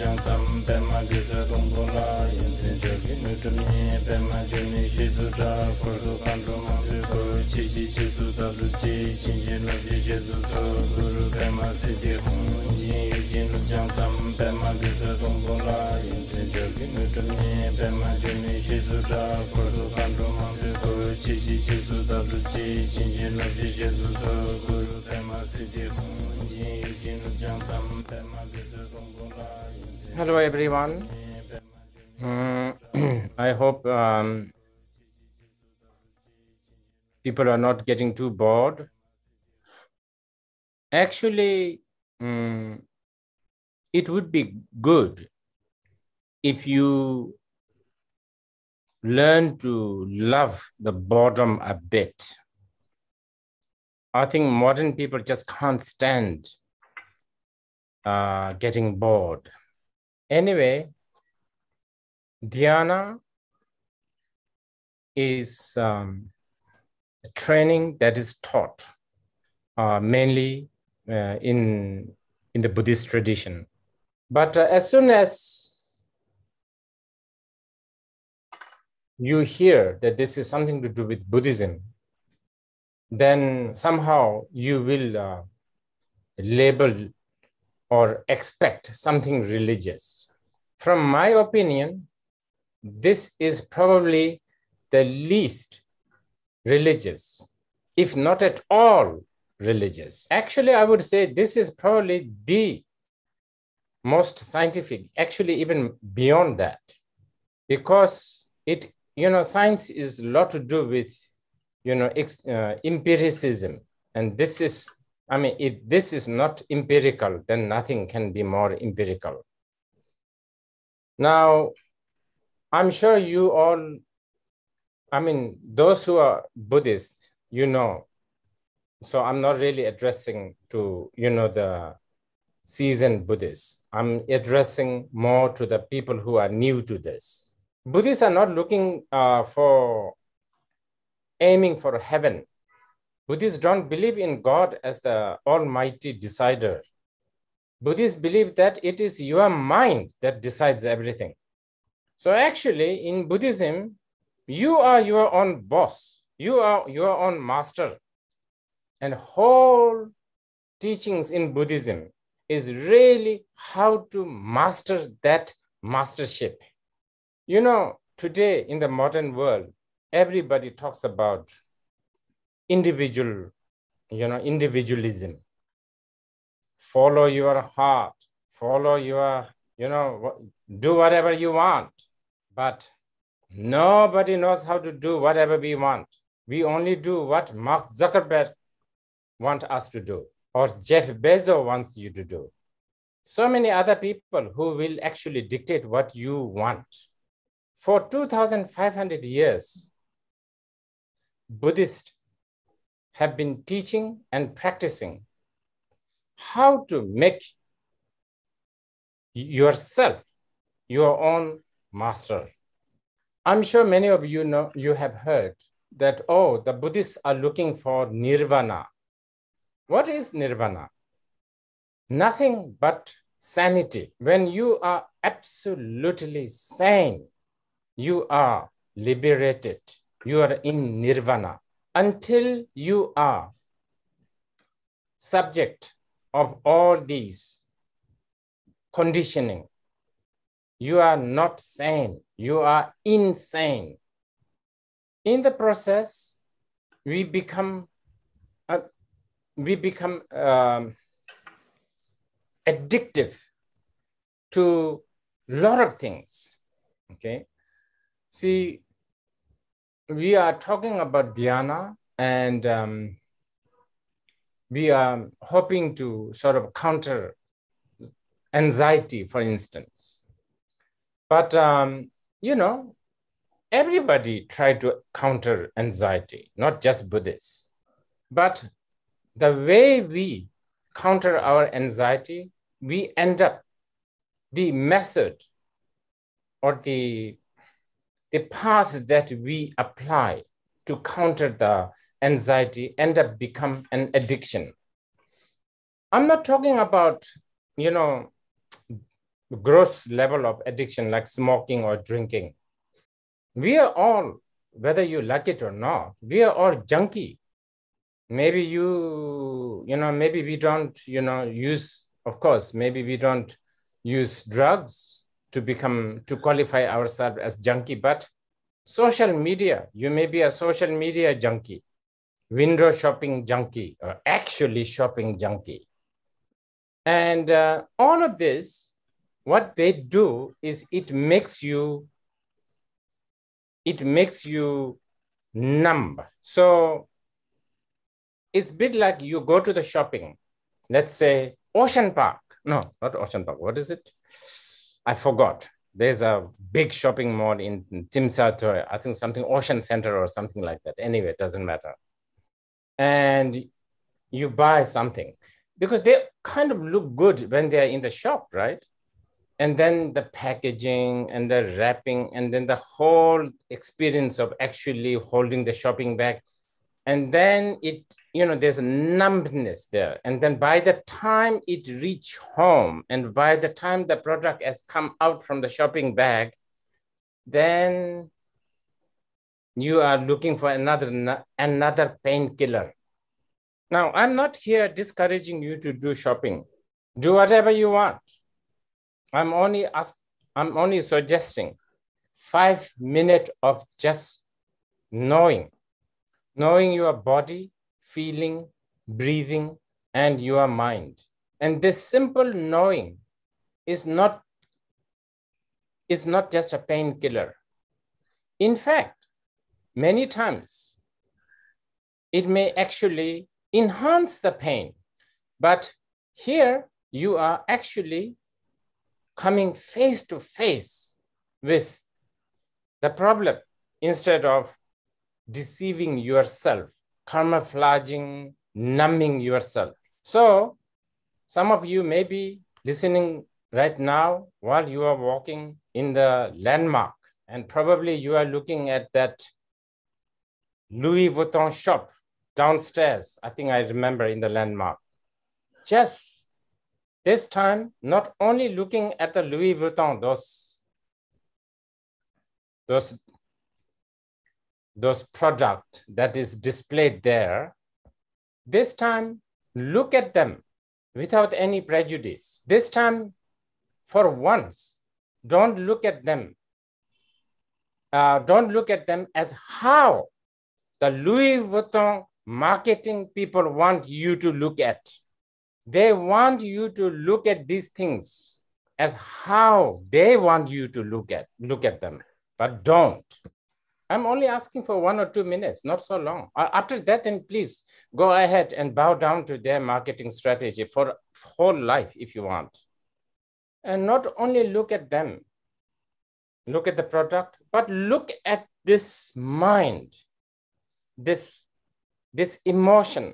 Jansam Pema Gisa Tumbola, Yansin Jogi Nutumi, Pema Juni Shizuta, Kordo Kandoma, Chichi Chizu Daluchi, Chinji Noji Shizu, Guru Pema Siddhi Hum, Yin Yujin Jansam Pema Gisa Tumbola, Yansin Jogi Nutumi, Pema Juni Shizuta, Kordo Kandoma, Chichi Chizu Daluchi, Chinji Noji Shizu, Guru Pema Siddhi Hum, Yin Yujin Jansam Pema Gisa Tumbola. Hello everyone. I hope people are not getting too bored. Actually, it would be good if you learn to love the boredom a bit. I think modern people just can't stand getting bored. Anyway, dhyana is a training that is taught mainly in the Buddhist tradition. But as soon as you hear that this is something to do with Buddhism, then somehow you will label or expect something religious. From my opinion, this is probably the least religious, if not at all religious. Actually, I would say this is probably the most scientific, actually even beyond that, because it, science is a lot to do with, empiricism. And this is, if this is not empirical, then nothing can be more empirical. Now, I'm sure you all, those who are Buddhist, so I'm not really addressing to, the seasoned Buddhists. I'm addressing more to the people who are new to this. Buddhists are not looking aiming for heaven. Buddhists don't believe in God as the almighty decider. Buddhists believe that it is your mind that decides everything. So actually, in Buddhism, you are your own boss. You are your own master. And whole teachings in Buddhism is really how to master that mastership. Today in the modern world, everybody talks about individualism. Follow your heart, follow your, do whatever you want. But nobody knows how to do whatever we want. We only do what Mark Zuckerberg wants us to do, or Jeff Bezos wants you to do. So many other people who will actually dictate what you want. For 2,500 years, Buddhists have been teaching and practicing how to make yourself your own master. I'm sure many of you have heard that, the Buddhists are looking for nirvana. What is nirvana? Nothing but sanity. When you are absolutely sane, you are liberated. You are in nirvana. Until you are subject of all these conditioning, you are not sane. You are insane. In the process, we become addictive to a lot of things. Okay, see, we are talking about dhyana, and we are hoping to sort of counter anxiety, for instance. But everybody tried to counter anxiety, not just Buddhists. But the way we counter our anxiety, we end up, the method or the path that we apply to counter the anxiety end up become an addiction. I'm not talking about, gross level of addiction like smoking or drinking. We are all, whether you like it or not, we are all junkie. Maybe maybe we don't, use, of course, maybe we don't use drugs to qualify ourselves as junkie, but social media, you may be a social media junkie, window shopping junkie, or actually shopping junkie. And all of this, what they do is it makes you numb. So it's a bit like you go to the shopping, let's say Ocean Park. No, not Ocean Park. What is it? I forgot. There's a big shopping mall in Timsatoy. I think something Ocean Center or something like that. Anyway, it doesn't matter. And you buy something because they kind of look good when they're in the shop, right? And then the packaging and the wrapping and then the whole experience of actually holding the shopping bag. And then there's a numbness there. And then by the time it reach home and by the time the product has come out from the shopping bag, then you are looking for another painkiller. Now, I'm not here discouraging you to do shopping. Do whatever you want. I'm only suggesting 5 minutes of just knowing your body, feeling, breathing, and your mind. And this simple knowing is not just a painkiller. In fact, many times it may actually enhance the pain. But here you are actually coming face to face with the problem instead of deceiving yourself, camouflaging, numbing yourself. So some of you may be listening right now while you are walking in the landmark, and probably you are looking at that Louis Vuitton shop downstairs. I think I remember in the landmark. Just this time, not only looking at the Louis Vuitton, those product that is displayed there, this time, look at them without any prejudice. This time, for once, don't look at them as how the Louis Vuitton marketing people want you to look at. They want you to look at these things as how they want you to look at them, but don't. I'm only asking for 1 or 2 minutes, not so long. After that, then please go ahead and bow down to their marketing strategy for whole life if you want. And not only look at them, look at the product, but look at this mind, this emotion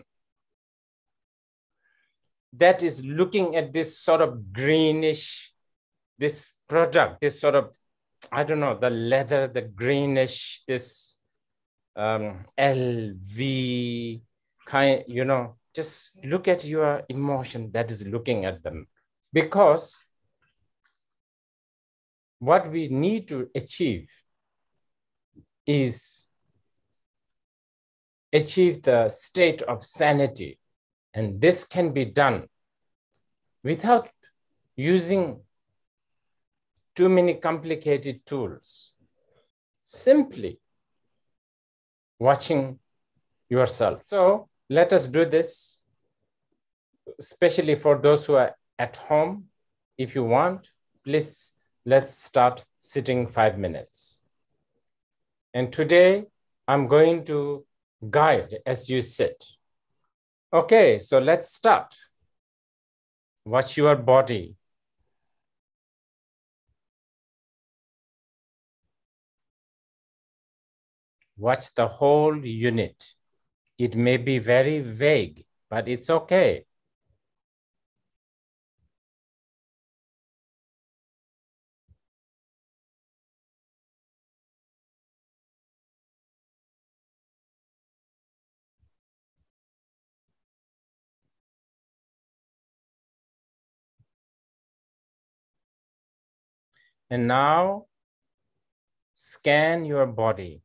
that is looking at this sort of greenish, this product, this sort of, I don't know, the leather, the greenish, this LV kind, just look at your emotion that is looking at them. Because what we need to achieve is achieve the state of sanity. And this can be done without using too many complicated tools. Simply watching yourself. So let us do this, especially for those who are at home. If you want, please, let's start sitting 5 minutes. And today I'm going to guide as you sit. Okay, so let's start. Watch your body. Watch the whole unit. It may be very vague, but it's okay. And now scan your body.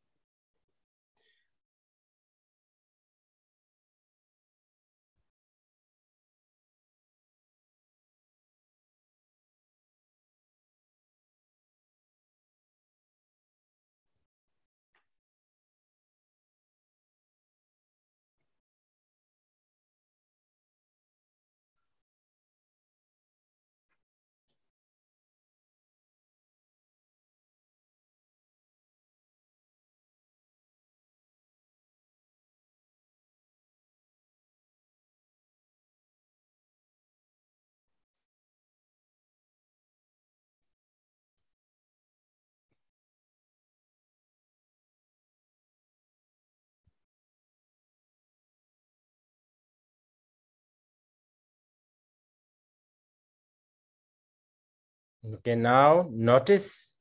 Okay, now notice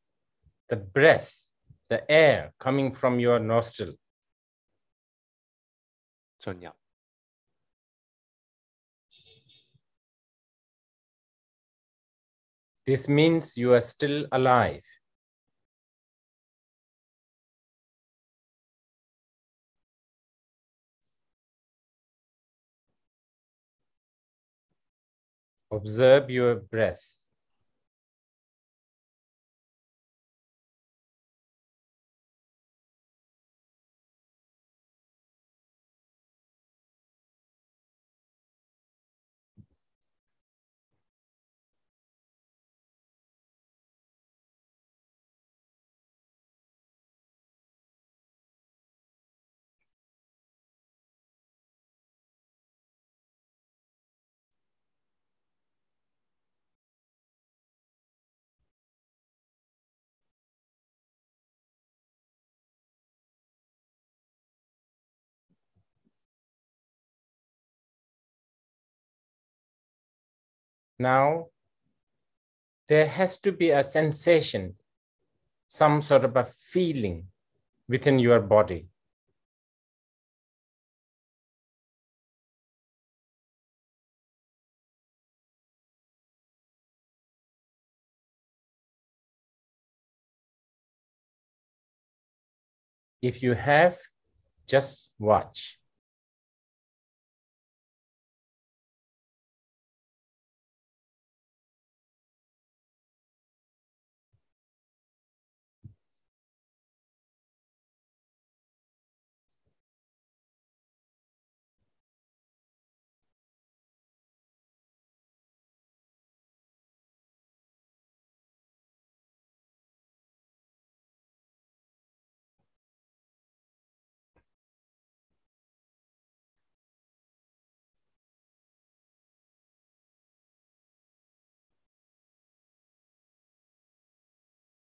the breath, the air coming from your nostril. 進入 This means you are still alive. Observe your breath. Now, there has to be a sensation, some sort of a feeling within your body. If you have, just watch.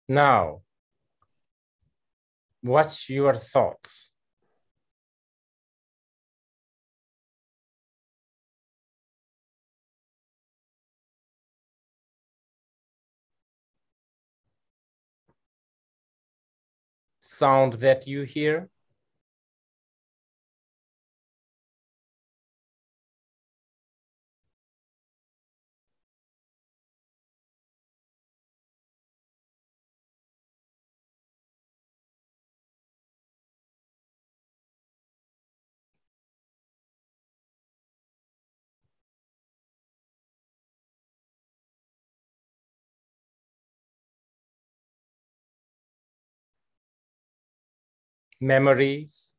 Now, watch your thoughts. Sound that you hear. Memories.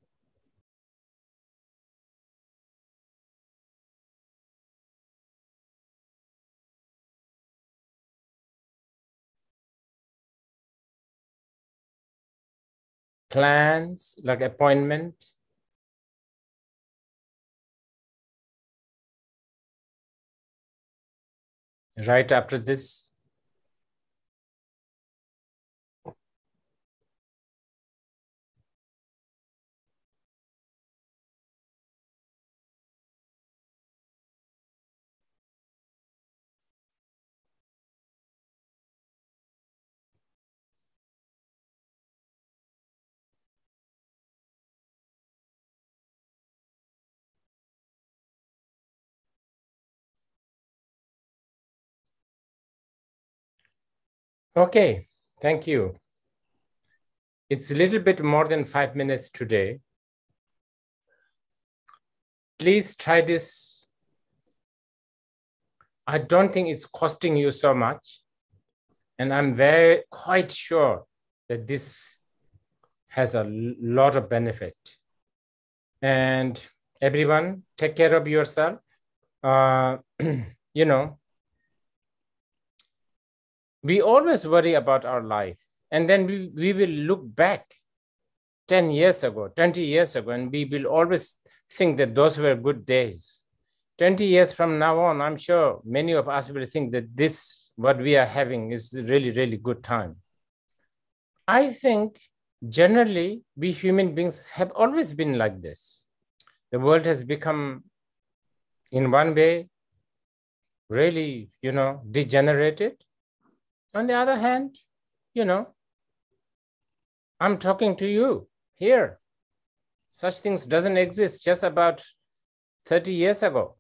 Plans, like appointment. Right after this, Okay, thank you. It's a little bit more than 5 minutes today. Please try this. I don't think it's costing you so much. And I'm quite sure that this has a lot of benefit. And everyone, take care of yourself. You know, we always worry about our life. And then we will look back 10 years ago, 20 years ago, and we will always think that those were good days. 20 years from now on, I'm sure many of us will think that what we are having is a really, really good time. I think generally we human beings have always been like this. The world has become, in one way, really, degenerated. On the other hand, I'm talking to you here. Such things doesn't exist just about 30 years ago.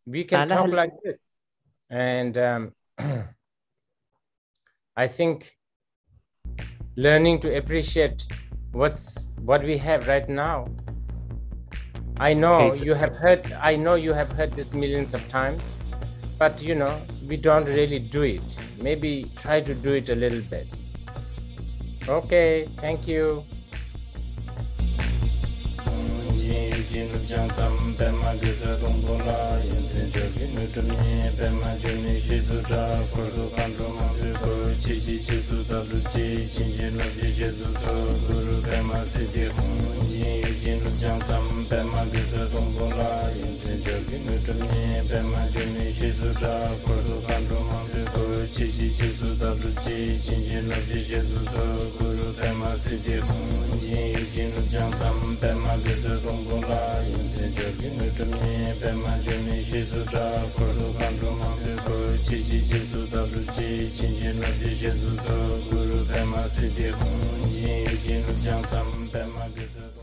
We can talk like this. And I think learning to appreciate what we have right now. I know you have heard this millions of times, but we don't really do it. Maybe try to do it a little bit. Okay, thank you. Guru